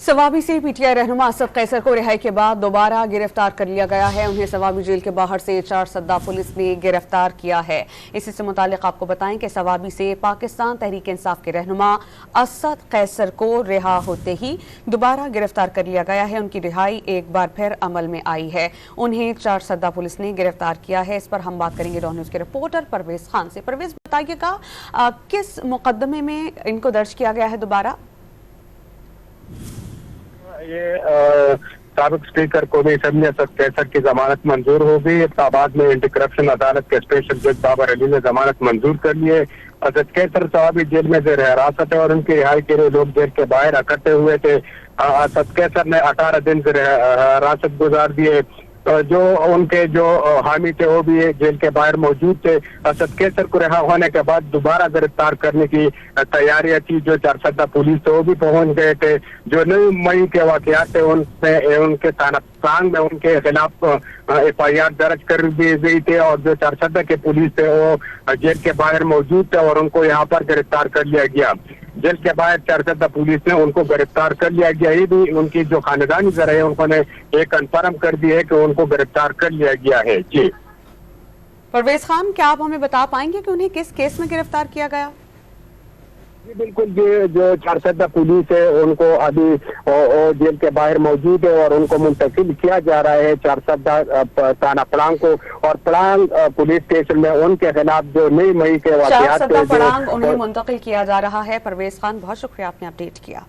सवाबी से पीटीआई रहनुमा असद कैसर को रिहाई के बाद दोबारा गिरफ्तार कर लिया गया है। उन्हें सवाबी जेल के बाहर से चारसद्दा पुलिस ने गिरफ्तार किया है। इसी से मुतालिक आपको बताएं कि सवाबी से पाकिस्तान तहरीक इंसाफ के रहनुमा असद कैसर को रिहा होते ही दोबारा गिरफ्तार कर लिया गया है। उनकी रिहाई एक बार फिर अमल में आई है। उन्हें चारसद्दा पुलिस ने गिरफ्तार किया है। इस पर हम बात करेंगे रॉ न्यूज़ के रिपोर्टर परवेज खान से। परवेज, बताइएगा किस मुकदमे में इनको दर्ज किया गया है दोबारा? ये साबिक स्पीकर कौमी असम्बली असद कैसर की जमानत मंजूर हो गई। इस्लामाबाद में एंटी करप्शन अदालत के स्पेशल जज बाबर अली ने जमानत मंजूर कर ली है। असद कैसर सवाबी जेल में जेर हिरासत है और उनकी रिहाई के लिए लोग जेल के बाहर इकट्ठे हुए थे। असद कैसर ने 18 दिन जेर हिरासत गुजार दिए। जो उनके जो हामी थे वो भी जेल के बाहर मौजूद थे। असद कैसर को रिहा होने के बाद दोबारा गिरफ्तार करने की तैयारियां थी। जो चारसद्दा पुलिस थे वो भी पहुंच गए थे। जो 9 मई के वाकयात थे उनमें उनके थाना में उनके खिलाफ FIR दर्ज कर दी गई थी और जो चारसद्दा के पुलिस थे वो जेल के बाहर मौजूद थे और उनको यहाँ पर गिरफ्तार कर लिया गया। जेल के बाहर चारसद्दा पुलिस ने उनको गिरफ्तार कर लिया गया। ये भी उनकी जो खानदानी जरा है उन्होंने ये कन्फर्म कर दिया है कि उनको गिरफ्तार कर लिया गया है। जी परवेज खान, क्या आप हमें बता पाएंगे कि उन्हें किस केस में गिरफ्तार किया गया? जी बिल्कुल, ये जो चारसद्दा पुलिस है उनको अभी जेल के बाहर मौजूद है और उनको मुंतकिल किया जा रहा है चारसद्दा थाना पड़ांग को। और पड़ांग पुलिस स्टेशन में उनके खिलाफ जो 9 मई के वाकयात उन्हें मुंतकिल किया जा रहा है। परवेज खान, बहुत शुक्रिया, आपने अपडेट किया।